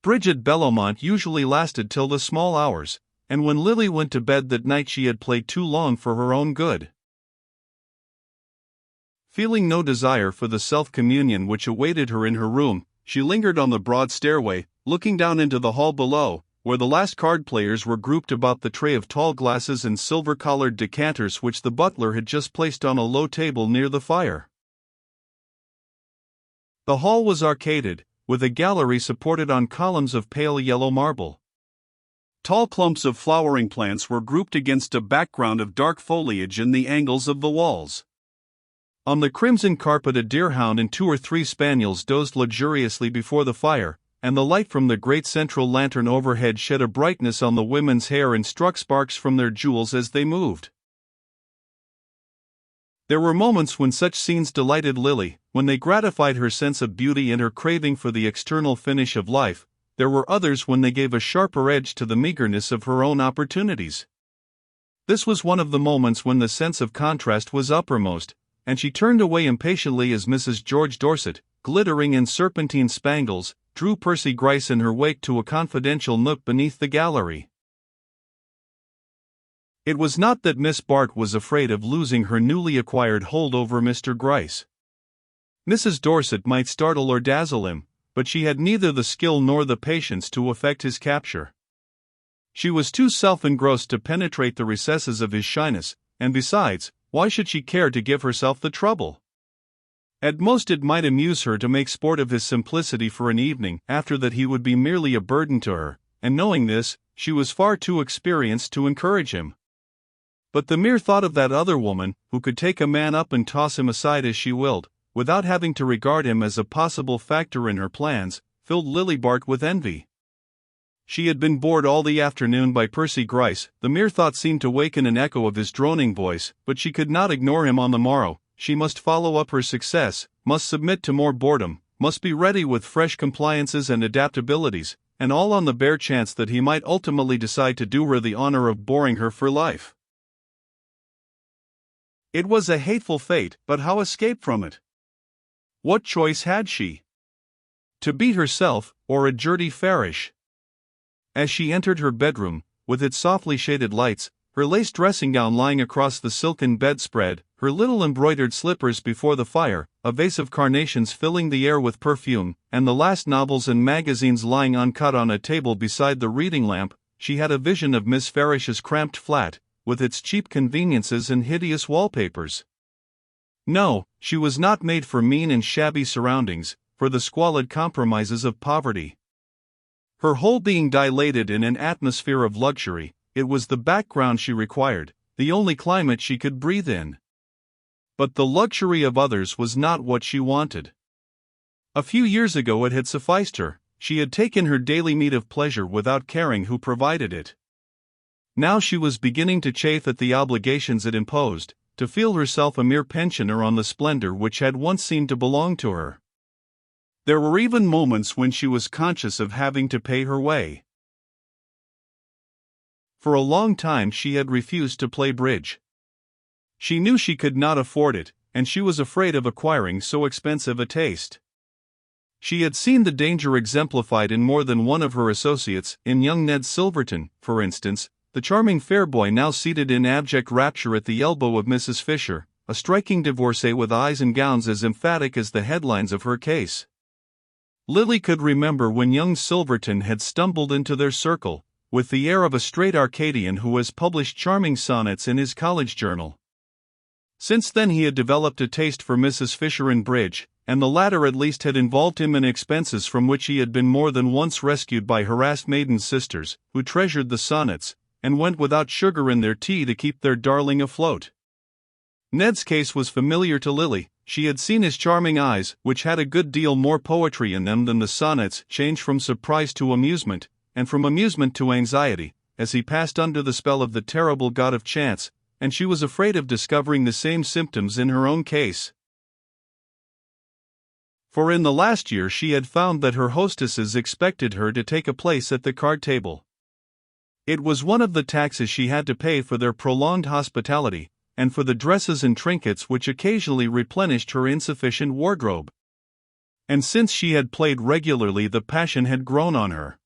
Bridge at Bellomont usually lasted till the small hours, and when Lily went to bed that night she had played too long for her own good. Feeling no desire for the self-communion which awaited her in her room, she lingered on the broad stairway, looking down into the hall below, where the last card players were grouped about the tray of tall glasses and silver-collared decanters which the butler had just placed on a low table near the fire. The hall was arcaded, with a gallery supported on columns of pale yellow marble. Tall clumps of flowering plants were grouped against a background of dark foliage in the angles of the walls. On the crimson carpet a deerhound and 2 or 3 spaniels dozed luxuriously before the fire, and the light from the great central lantern overhead shed a brightness on the women's hair and struck sparks from their jewels as they moved. There were moments when such scenes delighted Lily, when they gratified her sense of beauty and her craving for the external finish of life. There were others when they gave a sharper edge to the meagerness of her own opportunities. This was one of the moments when the sense of contrast was uppermost, and she turned away impatiently as Mrs. George Dorset, glittering in serpentine spangles, drew Percy Gryce in her wake to a confidential nook beneath the gallery. It was not that Miss Bart was afraid of losing her newly acquired hold over Mr. Gryce. Mrs. Dorset might startle or dazzle him, but she had neither the skill nor the patience to effect his capture. She was too self-engrossed to penetrate the recesses of his shyness, and besides, why should she care to give herself the trouble? At most it might amuse her to make sport of his simplicity for an evening, after that he would be merely a burden to her, and knowing this, she was far too experienced to encourage him. But the mere thought of that other woman, who could take a man up and toss him aside as she willed, without having to regard him as a possible factor in her plans, filled Lily Bart with envy. She had been bored all the afternoon by Percy Gryce. The mere thought seemed to waken an echo of his droning voice, but she could not ignore him on the morrow. She must follow up her success, must submit to more boredom, must be ready with fresh compliances and adaptabilities, and all on the bare chance that he might ultimately decide to do her the honor of boring her for life. It was a hateful fate, but how escape from it? What choice had she? To beat herself, or a dirty Farish? As she entered her bedroom, with its softly shaded lights, her lace dressing gown lying across the silken bedspread, her little embroidered slippers before the fire, a vase of carnations filling the air with perfume, and the last novels and magazines lying uncut on a table beside the reading lamp, she had a vision of Miss Farish's cramped flat, with its cheap conveniences and hideous wallpapers. No, she was not made for mean and shabby surroundings, for the squalid compromises of poverty. Her whole being dilated in an atmosphere of luxury. It was the background she required, the only climate she could breathe in. But the luxury of others was not what she wanted. A few years ago it had sufficed her. She had taken her daily meat of pleasure without caring who provided it. Now she was beginning to chafe at the obligations it imposed, to feel herself a mere pensioner on the splendor which had once seemed to belong to her. There were even moments when she was conscious of having to pay her way. For a long time she had refused to play bridge. She knew she could not afford it, and she was afraid of acquiring so expensive a taste. She had seen the danger exemplified in more than one of her associates, in young Ned Silverton, for instance, the charming fair boy now seated in abject rapture at the elbow of Mrs. Fisher, a striking divorcee with eyes and gowns as emphatic as the headlines of her case. Lily could remember when young Silverton had stumbled into their circle, with the air of a straight Arcadian who has published charming sonnets in his college journal. Since then he had developed a taste for Mrs. Fisher in bridge, and the latter at least had involved him in expenses from which he had been more than once rescued by harassed maiden sisters, who treasured the sonnets, and went without sugar in their tea to keep their darling afloat. Ned's case was familiar to Lily. She had seen his charming eyes, which had a good deal more poetry in them than the sonnets, change from surprise to amusement, and from amusement to anxiety, as he passed under the spell of the terrible god of chance, and she was afraid of discovering the same symptoms in her own case. For in the last year she had found that her hostesses expected her to take a place at the card table. It was one of the taxes she had to pay for their prolonged hospitality, and for the dresses and trinkets which occasionally replenished her insufficient wardrobe. and since she had played regularly the passion had grown on her.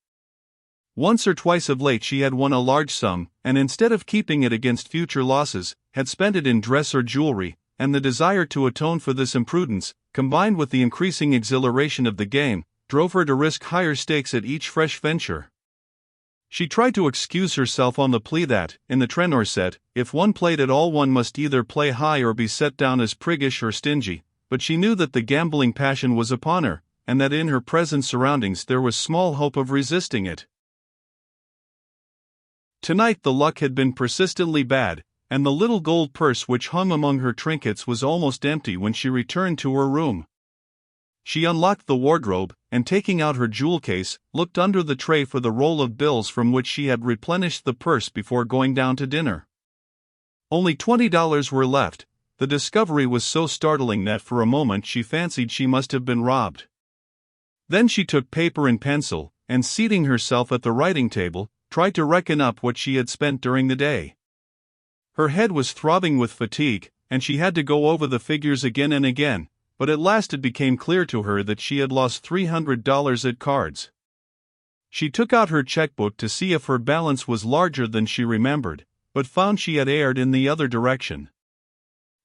Once or twice of late she had won a large sum, and instead of keeping it against future losses, had spent it in dress or jewelry, and the desire to atone for this imprudence, combined with the increasing exhilaration of the game, drove her to risk higher stakes at each fresh venture. She tried to excuse herself on the plea that, in the Trenor set, if one played at all one must either play high or be set down as priggish or stingy, but she knew that the gambling passion was upon her, and that in her present surroundings there was small hope of resisting it. Tonight the luck had been persistently bad, and the little gold purse which hung among her trinkets was almost empty when she returned to her room. She unlocked the wardrobe, and taking out her jewel case, looked under the tray for the roll of bills from which she had replenished the purse before going down to dinner. Only $20 were left. The discovery was so startling that for a moment she fancied she must have been robbed. Then she took paper and pencil, and seating herself at the writing table, tried to reckon up what she had spent during the day. Her head was throbbing with fatigue, and she had to go over the figures again and again, but at last it became clear to her that she had lost $300 at cards. She took out her checkbook to see if her balance was larger than she remembered, but found she had erred in the other direction.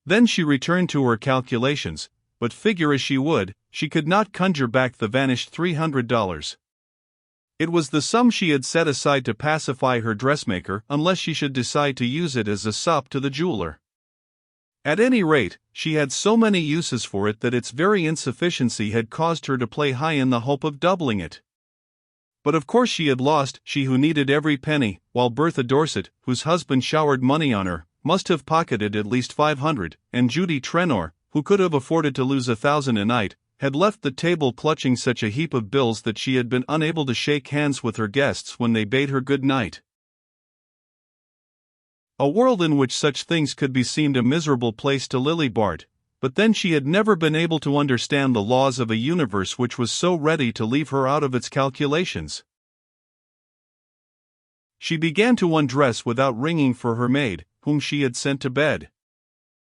Then she returned to her calculations, but figure as she would, she could not conjure back the vanished $300. It was the sum she had set aside to pacify her dressmaker unless she should decide to use it as a sop to the jeweler. At any rate, she had so many uses for it that its very insufficiency had caused her to play high in the hope of doubling it. But of course she had lost, she who needed every penny, while Bertha Dorset, whose husband showered money on her, must have pocketed at least $500, and Judy Trenor, who could have afforded to lose $1,000 a night, had left the table clutching such a heap of bills that she had been unable to shake hands with her guests when they bade her good night. A world in which such things could be seemed a miserable place to Lily Bart, but then she had never been able to understand the laws of a universe which was so ready to leave her out of its calculations. She began to undress without ringing for her maid, whom she had sent to bed.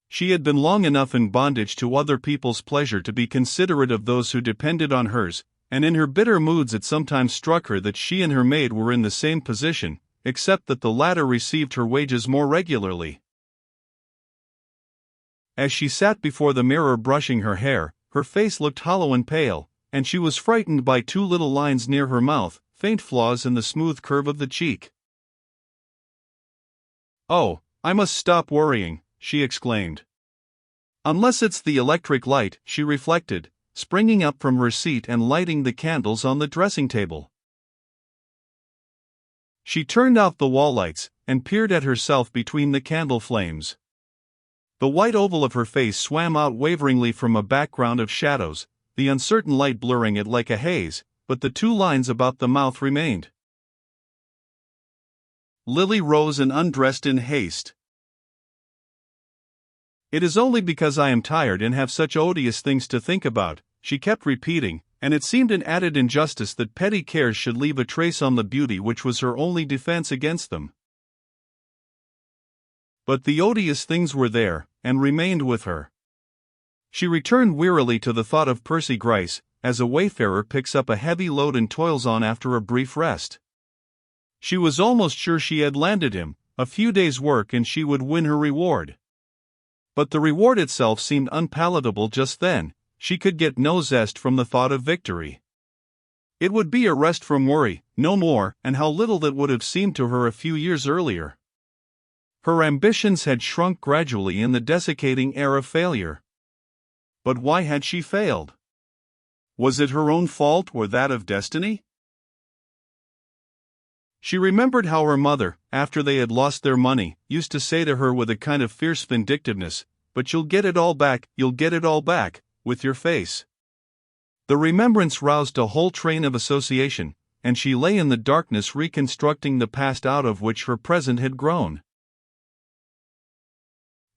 She had been long enough in bondage to other people's pleasure to be considerate of those who depended on hers, and in her bitter moods it sometimes struck her that she and her maid were in the same position, except that the latter received her wages more regularly. As she sat before the mirror brushing her hair, her face looked hollow and pale, and she was frightened by two little lines near her mouth, faint flaws in the smooth curve of the cheek. "Oh, I must stop worrying," she exclaimed. "Unless it's the electric light," she reflected, springing up from her seat and lighting the candles on the dressing table. She turned out the wall lights, and peered at herself between the candle flames. The white oval of her face swam out waveringly from a background of shadows, the uncertain light blurring it like a haze, but the two lines about the mouth remained. Lily rose and undressed in haste. "It is only because I am tired and have such odious things to think about," she kept repeating, and it seemed an added injustice that petty cares should leave a trace on the beauty which was her only defense against them. But the odious things were there, and remained with her. She returned wearily to the thought of Percy Gryce, as a wayfarer picks up a heavy load and toils on after a brief rest. She was almost sure she had landed him, a few days' work and she would win her reward. But the reward itself seemed unpalatable just then. She could get no zest from the thought of victory. It would be a rest from worry, no more, and how little that would have seemed to her a few years earlier. Her ambitions had shrunk gradually in the desiccating air of failure. But why had she failed? Was it her own fault or that of destiny? She remembered how her mother, after they had lost their money, used to say to her with a kind of fierce vindictiveness, "But you'll get it all back, you'll get it all back, with your face." The remembrance roused a whole train of association, and she lay in the darkness reconstructing the past out of which her present had grown.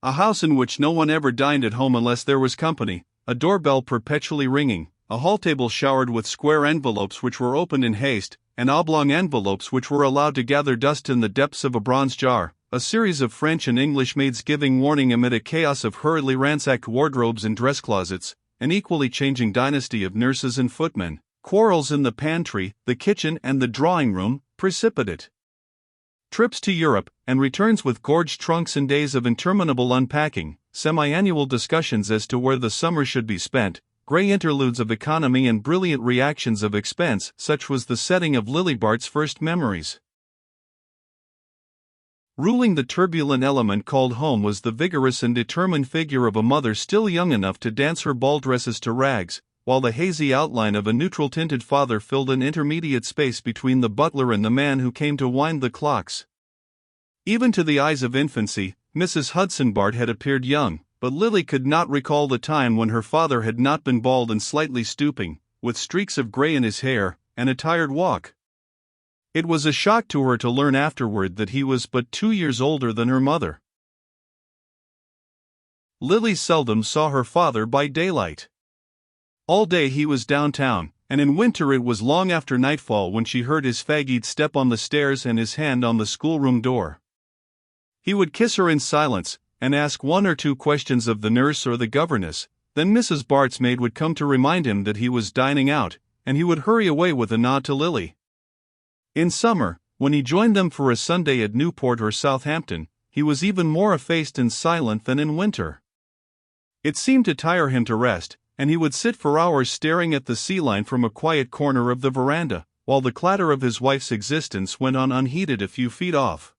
A house in which no one ever dined at home unless there was company, a doorbell perpetually ringing, a hall table showered with square envelopes which were opened in haste, and oblong envelopes which were allowed to gather dust in the depths of a bronze jar, a series of French and English maids giving warning amid a chaos of hurriedly ransacked wardrobes and dress closets, an equally changing dynasty of nurses and footmen, quarrels in the pantry, the kitchen and the drawing room, precipitate trips to Europe, and returns with gorged trunks and days of interminable unpacking, semi-annual discussions as to where the summer should be spent, grey interludes of economy and brilliant reactions of expense. Such was the setting of Lily Bart's first memories. Ruling the turbulent element called home was the vigorous and determined figure of a mother still young enough to dance her ball dresses to rags, while the hazy outline of a neutral-tinted father filled an intermediate space between the butler and the man who came to wind the clocks. Even to the eyes of infancy, Mrs. Hudson Bart had appeared young, but Lily could not recall the time when her father had not been bald and slightly stooping, with streaks of grey in his hair, and a tired walk. It was a shock to her to learn afterward that he was but 2 years older than her mother. Lily seldom saw her father by daylight. All day he was downtown, and in winter it was long after nightfall when she heard his faggoted step on the stairs and his hand on the schoolroom door. He would kiss her in silence, and ask 1 or 2 questions of the nurse or the governess. Then Mrs. Bart's maid would come to remind him that he was dining out, and he would hurry away with a nod to Lily. In summer, when he joined them for a Sunday at Newport or Southampton, he was even more effaced and silent than in winter. It seemed to tire him to rest, and he would sit for hours staring at the sea line from a quiet corner of the veranda, while the clatter of his wife's existence went on unheeded a few feet off.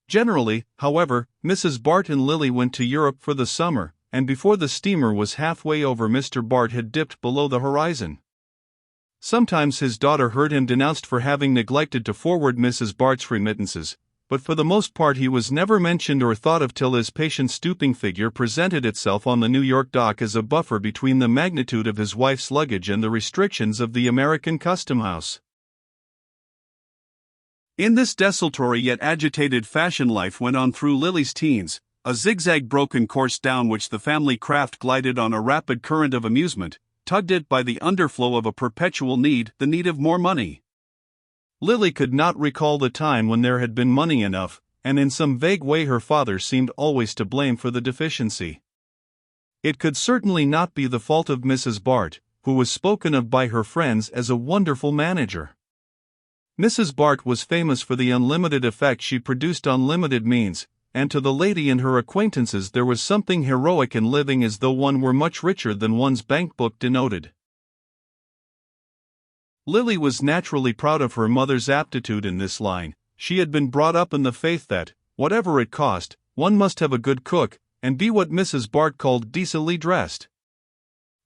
Generally, however, Mrs. Bart and Lily went to Europe for the summer, and before the steamer was halfway over Mr. Bart had dipped below the horizon. Sometimes his daughter heard him denounced for having neglected to forward Mrs. Bart's remittances, but for the most part he was never mentioned or thought of till his patient stooping figure presented itself on the New York dock as a buffer between the magnitude of his wife's luggage and the restrictions of the American custom house. In this desultory yet agitated fashion life went on through Lily's teens, a zigzag broken course down which the family craft glided on a rapid current of amusement, tugged it by the underflow of a perpetual need, the need of more money. Lily could not recall the time when there had been money enough, and in some vague way her father seemed always to blame for the deficiency. It could certainly not be the fault of Mrs. Bart, who was spoken of by her friends as a wonderful manager. Mrs. Bart was famous for the unlimited effect she produced on limited means, and to the lady and her acquaintances there was something heroic in living as though one were much richer than one's bank book denoted. Lily was naturally proud of her mother's aptitude in this line. She had been brought up in the faith that, whatever it cost, one must have a good cook, and be what Mrs. Bart called decently dressed.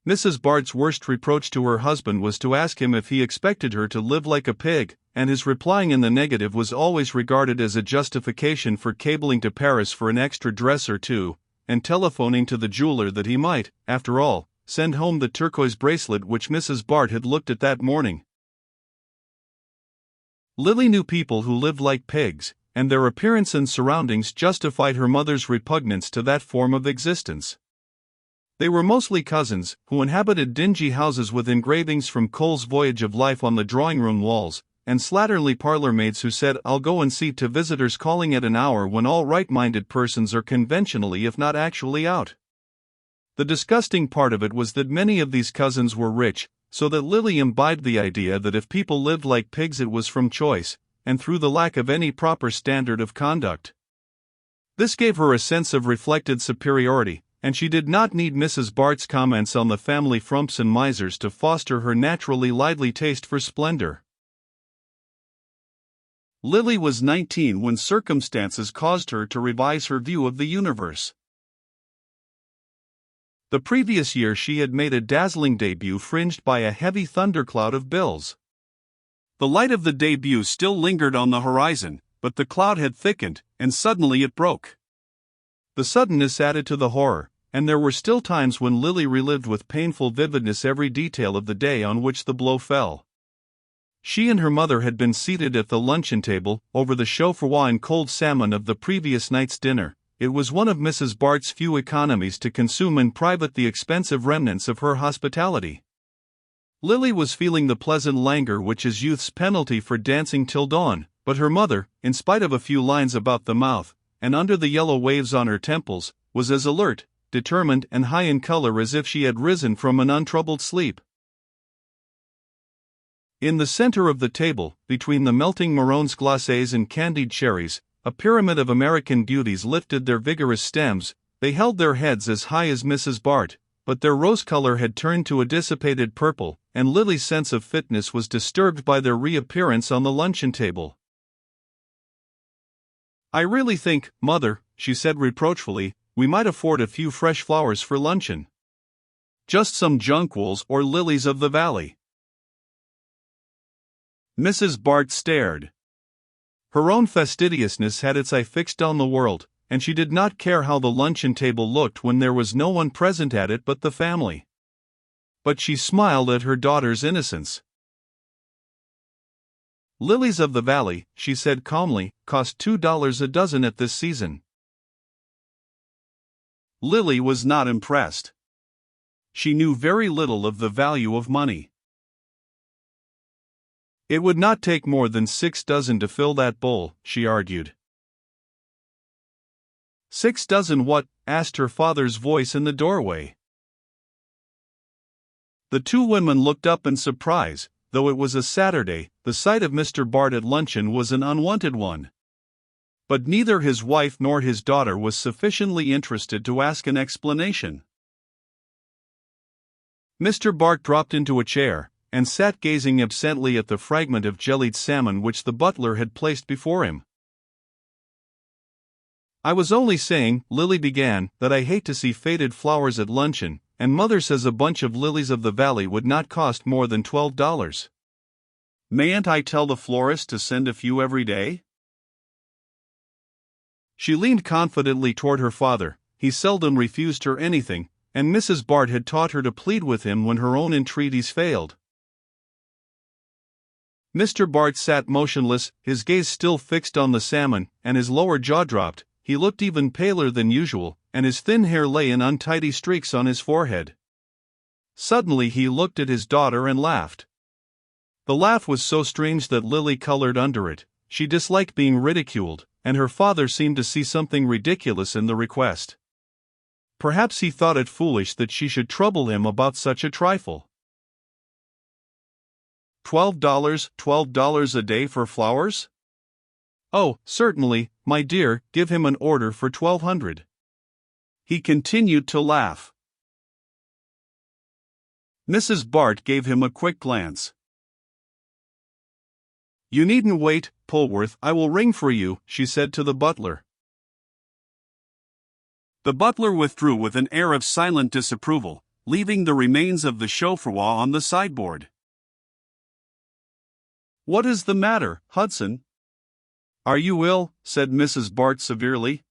Mrs. Bart's worst reproach to her husband was to ask him if he expected her to live like a pig, and his replying in the negative was always regarded as a justification for cabling to Paris for an extra dress or two, and telephoning to the jeweler that he might, after all, send home the turquoise bracelet which Mrs. Bart had looked at that morning. Lily knew people who lived like pigs, and their appearance and surroundings justified her mother's repugnance to that form of existence. They were mostly cousins, who inhabited dingy houses with engravings from Cole's Voyage of Life on the drawing-room walls, and slatternly parlor-maids who said, "I'll go and see to visitors calling at an hour when all right-minded persons are conventionally if not actually out." The disgusting part of it was that many of these cousins were rich, so that Lily imbibed the idea that if people lived like pigs it was from choice, and through the lack of any proper standard of conduct. This gave her a sense of reflected superiority, and she did not need Mrs. Bart's comments on the family frumps and misers to foster her naturally lively taste for splendor. Lily was 19 when circumstances caused her to revise her view of the universe. The previous year she had made a dazzling debut fringed by a heavy thundercloud of bills. The light of the debut still lingered on the horizon, but the cloud had thickened, and suddenly it broke. The suddenness added to the horror, and there were still times when Lily relived with painful vividness every detail of the day on which the blow fell. She and her mother had been seated at the luncheon table, over the chaud-froid and cold salmon of the previous night's dinner. It was one of Mrs. Bart's few economies to consume in private the expensive remnants of her hospitality. Lily was feeling the pleasant languor which is youth's penalty for dancing till dawn, but her mother, in spite of a few lines about the mouth, and under the yellow waves on her temples, was as alert, determined and high in color as if she had risen from an untroubled sleep. In the center of the table, between the melting marrons glacés and candied cherries, a pyramid of American beauties lifted their vigorous stems. They held their heads as high as Mrs. Bart, but their rose color had turned to a dissipated purple, and Lily's sense of fitness was disturbed by their reappearance on the luncheon table. "I really think, Mother," she said reproachfully, "we might afford a few fresh flowers for luncheon. Just some jonquils or lilies of the valley." Mrs. Bart stared. Her own fastidiousness had its eye fixed on the world, and she did not care how the luncheon table looked when there was no one present at it but the family. But she smiled at her daughter's innocence. "Lilies of the valley," she said calmly, "cost $2 a dozen at this season." Lily was not impressed. She knew very little of the value of money. "It would not take more than 6 dozen to fill that bowl," she argued. "6 dozen what?" asked her father's voice in the doorway. The two women looked up in surprise. Though it was a Saturday, the sight of Mr. Bart at luncheon was an unwanted one. But neither his wife nor his daughter was sufficiently interested to ask an explanation. Mr. Bart dropped into a chair, and sat gazing absently at the fragment of jellied salmon which the butler had placed before him. "I was only saying," Lily began, "that I hate to see faded flowers at luncheon, and Mother says a bunch of lilies of the valley would not cost more than $12. Mayn't I tell the florist to send a few every day?" She leaned confidently toward her father. He seldom refused her anything, and Mrs. Bart had taught her to plead with him when her own entreaties failed. Mr. Bart sat motionless, his gaze still fixed on the salmon, and his lower jaw dropped. He looked even paler than usual, and his thin hair lay in untidy streaks on his forehead. Suddenly he looked at his daughter and laughed. The laugh was so strange that Lily colored under it. She disliked being ridiculed, and her father seemed to see something ridiculous in the request. Perhaps he thought it foolish that she should trouble him about such a trifle. $12 a day for flowers? Oh, certainly, my dear, give him an order for 1,200. He continued to laugh. Mrs. Bart gave him a quick glance. "You needn't wait, Polwarth, I will ring for you," she said to the butler. The butler withdrew with an air of silent disapproval, leaving the remains of the chaufroid on the sideboard. "What is the matter, Hudson? Are you ill?" said Mrs. Bart severely.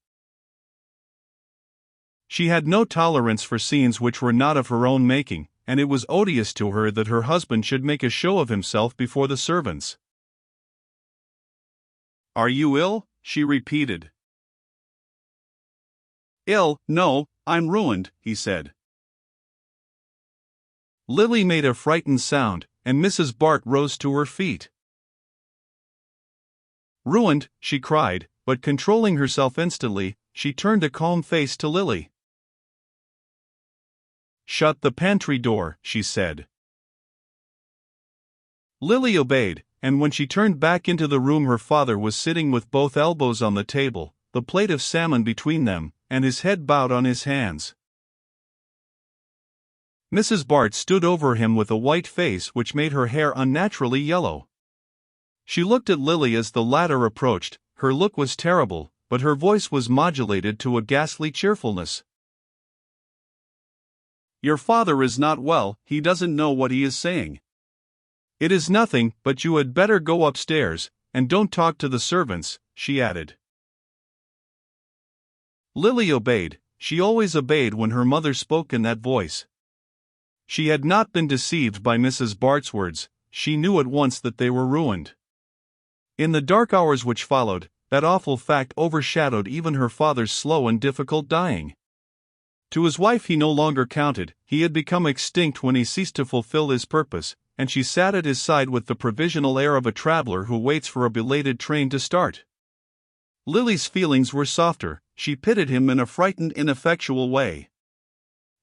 She had no tolerance for scenes which were not of her own making, and it was odious to her that her husband should make a show of himself before the servants. "Are you ill?" she repeated. "Ill? No, I'm ruined," he said. Lily made a frightened sound, and Mrs. Bart rose to her feet. "Ruined," she cried, but controlling herself instantly, she turned a calm face to Lily. "Shut the pantry door," she said. Lily obeyed, and when she turned back into the room her father was sitting with both elbows on the table, the plate of salmon between them, and his head bowed on his hands. Mrs. Bart stood over him with a white face which made her hair unnaturally yellow. She looked at Lily as the latter approached. Her look was terrible, but her voice was modulated to a ghastly cheerfulness. "Your father is not well, he doesn't know what he is saying. It is nothing, but you had better go upstairs, and don't talk to the servants," she added. Lily obeyed. She always obeyed when her mother spoke in that voice. She had not been deceived by Mrs. Bart's words. She knew at once that they were ruined. In the dark hours which followed, that awful fact overshadowed even her father's slow and difficult dying. To his wife he no longer counted. He had become extinct when he ceased to fulfill his purpose, and she sat at his side with the provisional air of a traveler who waits for a belated train to start. Lily's feelings were softer. She pitied him in a frightened, ineffectual way.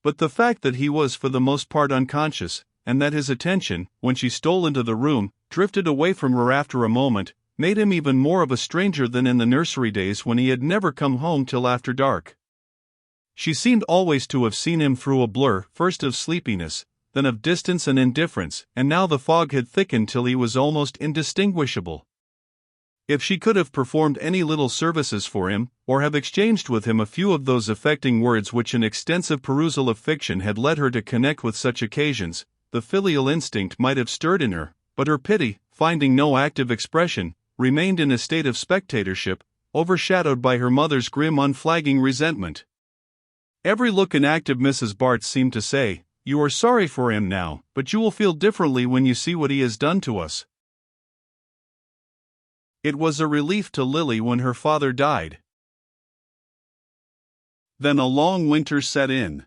But the fact that he was for the most part unconscious, and that his attention, when she stole into the room, drifted away from her after a moment, made him even more of a stranger than in the nursery days when he had never come home till after dark. She seemed always to have seen him through a blur, first of sleepiness, then of distance and indifference, and now the fog had thickened till he was almost indistinguishable. If she could have performed any little services for him, or have exchanged with him a few of those affecting words which an extensive perusal of fiction had led her to connect with such occasions, the filial instinct might have stirred in her, but her pity, finding no active expression, remained in a state of spectatorship, overshadowed by her mother's grim unflagging resentment. Every look and act of Mrs. Bart seemed to say, "You are sorry for him now, but you will feel differently when you see what he has done to us." It was a relief to Lily when her father died. Then a long winter set in.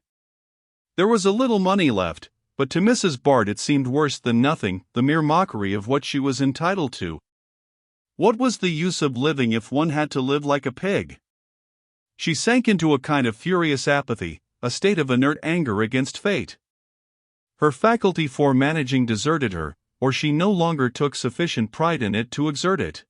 There was a little money left, but to Mrs. Bart it seemed worse than nothing, the mere mockery of what she was entitled to. What was the use of living if one had to live like a pig? She sank into a kind of furious apathy, a state of inert anger against fate. Her faculty for managing deserted her, or she no longer took sufficient pride in it to exert it.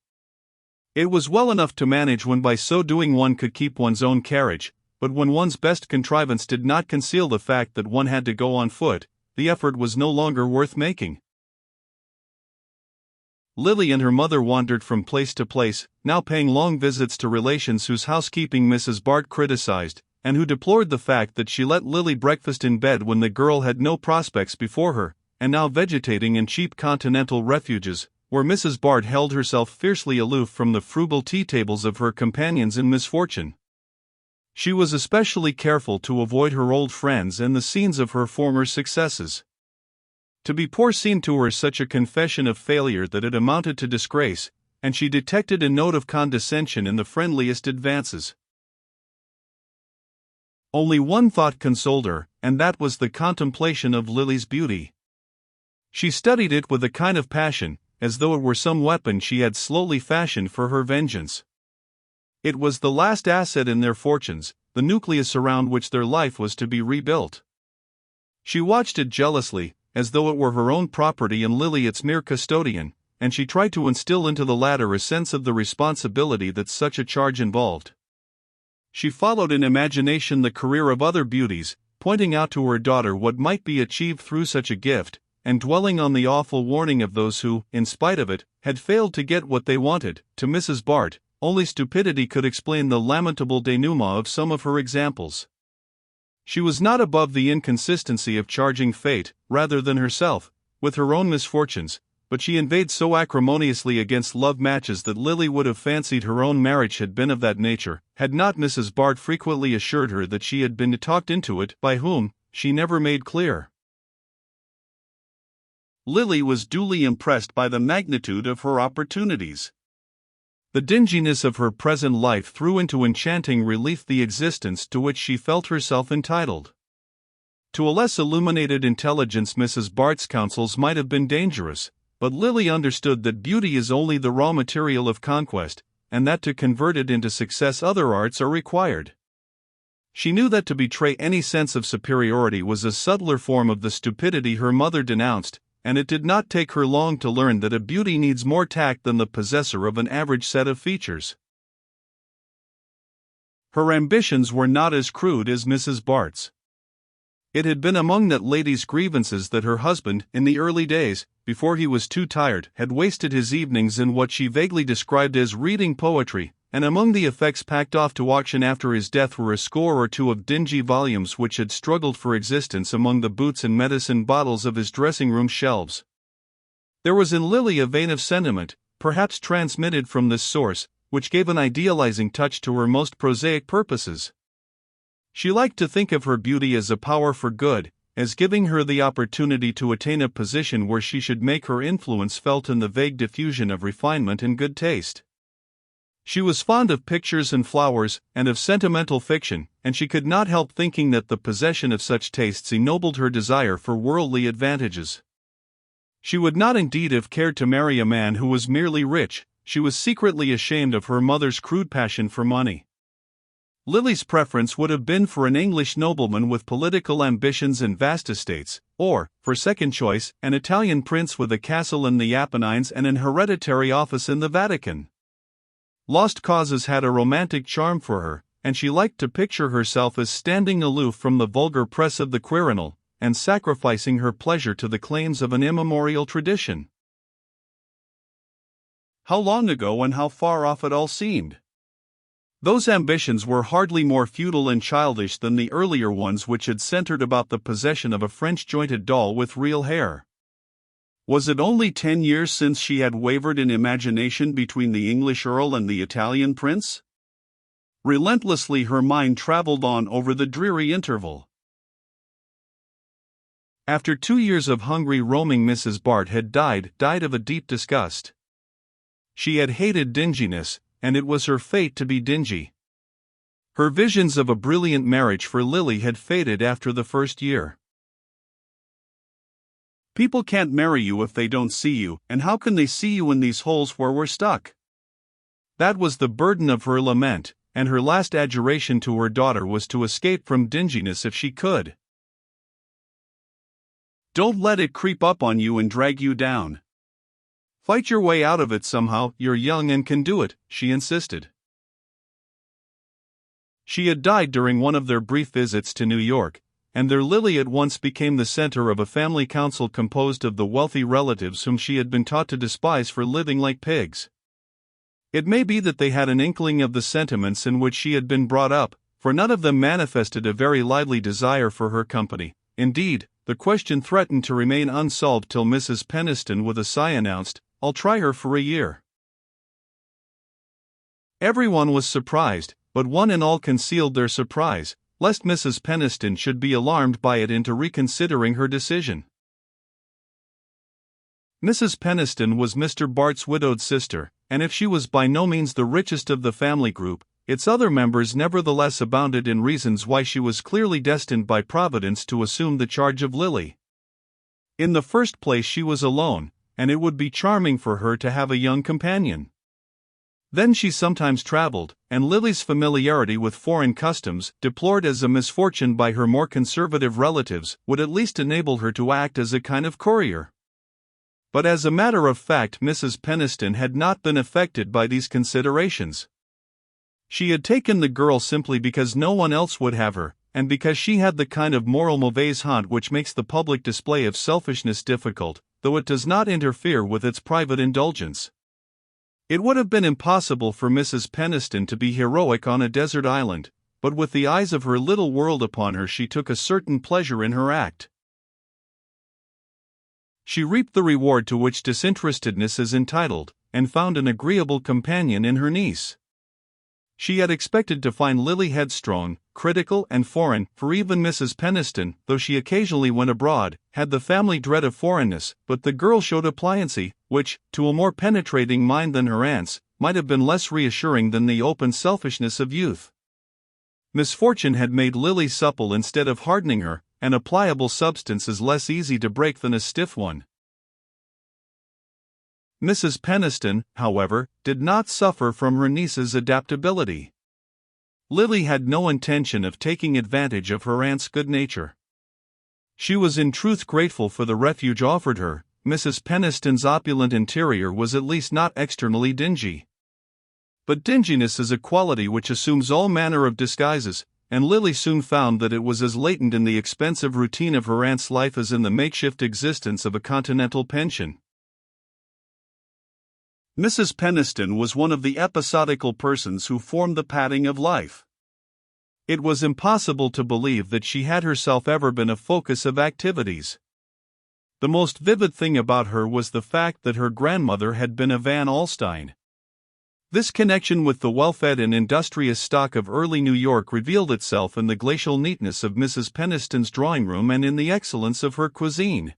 It was well enough to manage when by so doing one could keep one's own carriage, but when one's best contrivance did not conceal the fact that one had to go on foot, the effort was no longer worth making. Lily and her mother wandered from place to place, now paying long visits to relations whose housekeeping Mrs. Bart criticized, and who deplored the fact that she let Lily breakfast in bed when the girl had no prospects before her, and now vegetating in cheap continental refuges, where Mrs. Bart held herself fiercely aloof from the frugal tea tables of her companions in misfortune. She was especially careful to avoid her old friends and the scenes of her former successes. To be poor seemed to her such a confession of failure that it amounted to disgrace, and she detected a note of condescension in the friendliest advances. Only one thought consoled her, and that was the contemplation of Lily's beauty. She studied it with a kind of passion, as though it were some weapon she had slowly fashioned for her vengeance. It was the last asset in their fortunes, the nucleus around which their life was to be rebuilt. She watched it jealously, as though it were her own property and Lily its mere custodian, and she tried to instill into the latter a sense of the responsibility that such a charge involved. She followed in imagination the career of other beauties, pointing out to her daughter what might be achieved through such a gift, and dwelling on the awful warning of those who, in spite of it, had failed to get what they wanted. To Mrs. Bart, only stupidity could explain the lamentable denouement of some of her examples. She was not above the inconsistency of charging fate, rather than herself, with her own misfortunes, but she inveighed so acrimoniously against love matches that Lily would have fancied her own marriage had been of that nature, had not Mrs. Bart frequently assured her that she had been talked into it, by whom, she never made clear. Lily was duly impressed by the magnitude of her opportunities. The dinginess of her present life threw into enchanting relief the existence to which she felt herself entitled. To a less illuminated intelligence Mrs. Bart's counsels might have been dangerous, but Lily understood that beauty is only the raw material of conquest, and that to convert it into success other arts are required. She knew that to betray any sense of superiority was a subtler form of the stupidity her mother denounced, and it did not take her long to learn that a beauty needs more tact than the possessor of an average set of features. Her ambitions were not as crude as Mrs. Bart's. It had been among that lady's grievances that her husband, in the early days, before he was too tired, had wasted his evenings in what she vaguely described as reading poetry, and among the effects packed off to auction after his death were a score or two of dingy volumes which had struggled for existence among the boots and medicine bottles of his dressing-room shelves. There was in Lily a vein of sentiment, perhaps transmitted from this source, which gave an idealizing touch to her most prosaic purposes. She liked to think of her beauty as a power for good, as giving her the opportunity to attain a position where she should make her influence felt in the vague diffusion of refinement and good taste. She was fond of pictures and flowers, and of sentimental fiction, and she could not help thinking that the possession of such tastes ennobled her desire for worldly advantages. She would not indeed have cared to marry a man who was merely rich. She was secretly ashamed of her mother's crude passion for money. Lily's preference would have been for an English nobleman with political ambitions and vast estates, or, for second choice, an Italian prince with a castle in the Apennines and an hereditary office in the Vatican. Lost causes had a romantic charm for her, and she liked to picture herself as standing aloof from the vulgar press of the Quirinal, and sacrificing her pleasure to the claims of an immemorial tradition. How long ago and how far off it all seemed! Those ambitions were hardly more futile and childish than the earlier ones which had centered about the possession of a French-jointed doll with real hair. Was it only 10 years since she had wavered in imagination between the English earl and the Italian prince? Relentlessly her mind traveled on over the dreary interval. After 2 years of hungry roaming, Mrs. Bart had died of a deep disgust. She had hated dinginess, and it was her fate to be dingy. Her visions of a brilliant marriage for Lily had faded after the first year. People can't marry you if they don't see you, and how can they see you in these holes where we're stuck? That was the burden of her lament, and her last adjuration to her daughter was to escape from dinginess if she could. Don't let it creep up on you and drag you down. Fight your way out of it somehow, you're young and can do it, she insisted. She had died during one of their brief visits to New York, and their Lily at once became the center of a family council composed of the wealthy relatives whom she had been taught to despise for living like pigs. It may be that they had an inkling of the sentiments in which she had been brought up, for none of them manifested a very lively desire for her company. Indeed, the question threatened to remain unsolved till Mrs. Peniston with a sigh announced, "I'll try her for a year." Everyone was surprised, but one and all concealed their surprise, lest Mrs. Peniston should be alarmed by it into reconsidering her decision. Mrs. Peniston was Mr. Bart's widowed sister, and if she was by no means the richest of the family group, its other members nevertheless abounded in reasons why she was clearly destined by Providence to assume the charge of Lily. In the first place, she was alone, and it would be charming for her to have a young companion. Then she sometimes traveled, and Lily's familiarity with foreign customs, deplored as a misfortune by her more conservative relatives, would at least enable her to act as a kind of courier. But as a matter of fact, Mrs. Peniston had not been affected by these considerations. She had taken the girl simply because no one else would have her, and because she had the kind of moral mauvaise honte which makes the public display of selfishness difficult, though it does not interfere with its private indulgence. It would have been impossible for Mrs. Peniston to be heroic on a desert island, but with the eyes of her little world upon her she took a certain pleasure in her act. She reaped the reward to which disinterestedness is entitled, and found an agreeable companion in her niece. She had expected to find Lily headstrong, critical and foreign, for even Mrs. Peniston, though she occasionally went abroad, had the family dread of foreignness, but the girl showed a pliancy, which, to a more penetrating mind than her aunt's, might have been less reassuring than the open selfishness of youth. Misfortune had made Lily supple instead of hardening her, and a pliable substance is less easy to break than a stiff one. Mrs. Peniston, however, did not suffer from her niece's adaptability. Lily had no intention of taking advantage of her aunt's good nature. She was in truth grateful for the refuge offered her. Mrs. Peniston's opulent interior was at least not externally dingy. But dinginess is a quality which assumes all manner of disguises, and Lily soon found that it was as latent in the expensive routine of her aunt's life as in the makeshift existence of a continental pension. Mrs. Peniston was one of the episodical persons who formed the padding of life. It was impossible to believe that she had herself ever been a focus of activities. The most vivid thing about her was the fact that her grandmother had been a Van Alstyne. This connection with the well-fed and industrious stock of early New York revealed itself in the glacial neatness of Mrs. Peniston's drawing room and in the excellence of her cuisine.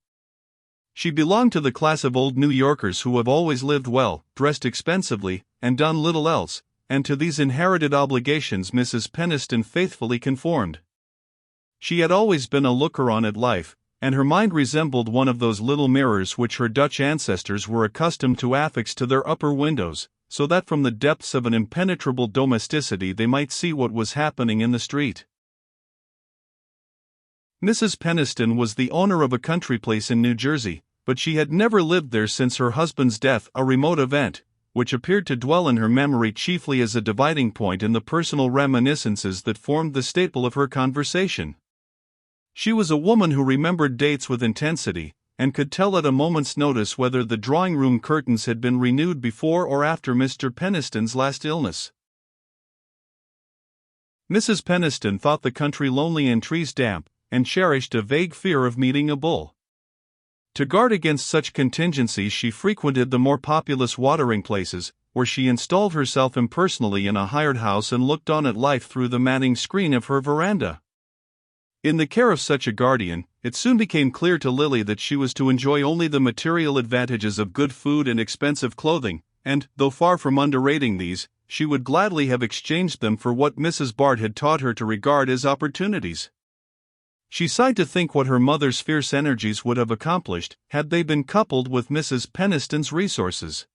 She belonged to the class of old New Yorkers who have always lived well, dressed expensively, and done little else, and to these inherited obligations Mrs. Peniston faithfully conformed. She had always been a looker-on at life, and her mind resembled one of those little mirrors which her Dutch ancestors were accustomed to affix to their upper windows, so that from the depths of an impenetrable domesticity they might see what was happening in the street. Mrs. Peniston was the owner of a country place in New Jersey, but she had never lived there since her husband's death, a remote event, which appeared to dwell in her memory chiefly as a dividing point in the personal reminiscences that formed the staple of her conversation. She was a woman who remembered dates with intensity, and could tell at a moment's notice whether the drawing-room curtains had been renewed before or after Mr. Peniston's last illness. Mrs. Peniston thought the country lonely and trees damp, and cherished a vague fear of meeting a bull. To guard against such contingencies she frequented the more populous watering places, where she installed herself impersonally in a hired house and looked on at life through the matting screen of her veranda. In the care of such a guardian, it soon became clear to Lily that she was to enjoy only the material advantages of good food and expensive clothing, and, though far from underrating these, she would gladly have exchanged them for what Mrs. Bart had taught her to regard as opportunities. She sighed to think what her mother's fierce energies would have accomplished had they been coupled with Mrs. Peniston's resources.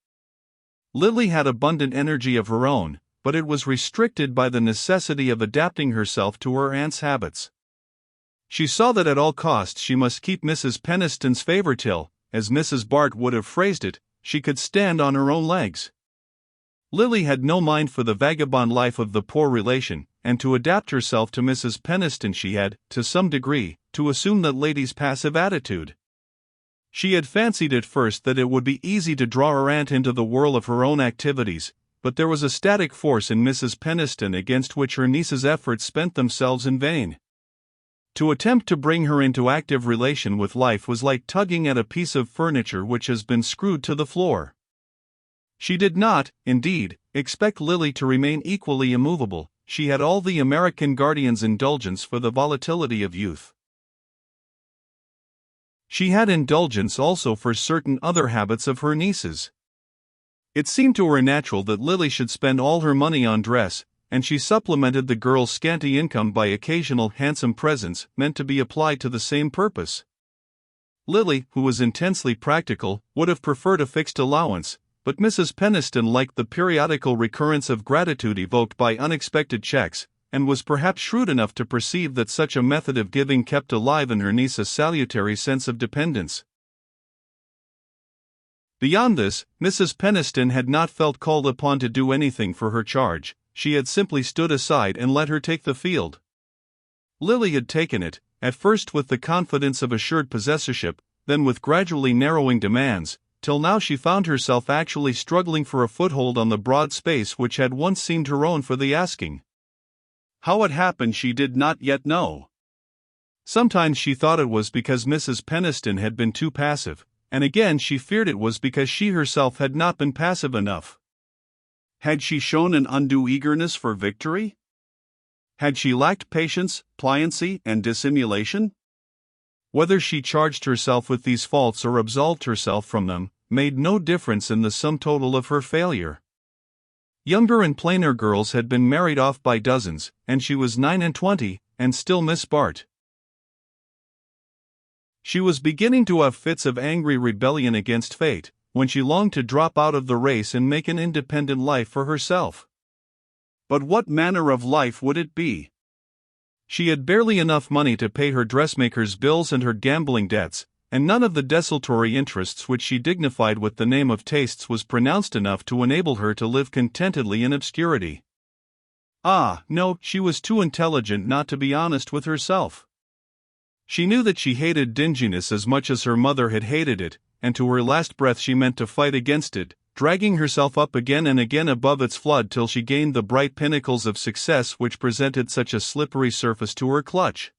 Lily had abundant energy of her own, but it was restricted by the necessity of adapting herself to her aunt's habits. She saw that at all costs she must keep Mrs. Peniston's favor till, as Mrs. Bart would have phrased it, she could stand on her own legs. Lily had no mind for the vagabond life of the poor relation, and to adapt herself to Mrs. Peniston she had, to some degree, to assume that lady's passive attitude. She had fancied at first that it would be easy to draw her aunt into the whirl of her own activities, but there was a static force in Mrs. Peniston against which her niece's efforts spent themselves in vain. To attempt to bring her into active relation with life was like tugging at a piece of furniture which has been screwed to the floor. She did not, indeed, expect Lily to remain equally immovable. She had all the American guardian's indulgence for the volatility of youth. She had indulgence also for certain other habits of her niece's. It seemed to her natural that Lily should spend all her money on dress, and she supplemented the girl's scanty income by occasional handsome presents meant to be applied to the same purpose. Lily, who was intensely practical, would have preferred a fixed allowance, but Mrs. Peniston liked the periodical recurrence of gratitude evoked by unexpected checks, and was perhaps shrewd enough to perceive that such a method of giving kept alive in her niece a salutary sense of dependence. Beyond this, Mrs. Peniston had not felt called upon to do anything for her charge. She had simply stood aside and let her take the field. Lily had taken it, at first with the confidence of assured possessorship, then with gradually narrowing demands, till now she found herself actually struggling for a foothold on the broad space which had once seemed her own for the asking. How it happened she did not yet know. Sometimes she thought it was because Mrs. Peniston had been too passive, and again she feared it was because she herself had not been passive enough. Had she shown an undue eagerness for victory? Had she lacked patience, pliancy, and dissimulation? Whether she charged herself with these faults or absolved herself from them, made no difference in the sum total of her failure. Younger and plainer girls had been married off by dozens, and she was 29, and still Miss Bart. She was beginning to have fits of angry rebellion against fate, when she longed to drop out of the race and make an independent life for herself. But what manner of life would it be? She had barely enough money to pay her dressmaker's bills and her gambling debts, and none of the desultory interests which she dignified with the name of tastes was pronounced enough to enable her to live contentedly in obscurity. Ah, no, she was too intelligent not to be honest with herself. She knew that she hated dinginess as much as her mother had hated it, and to her last breath she meant to fight against it, dragging herself up again and again above its flood till she gained the bright pinnacles of success which presented such a slippery surface to her clutch.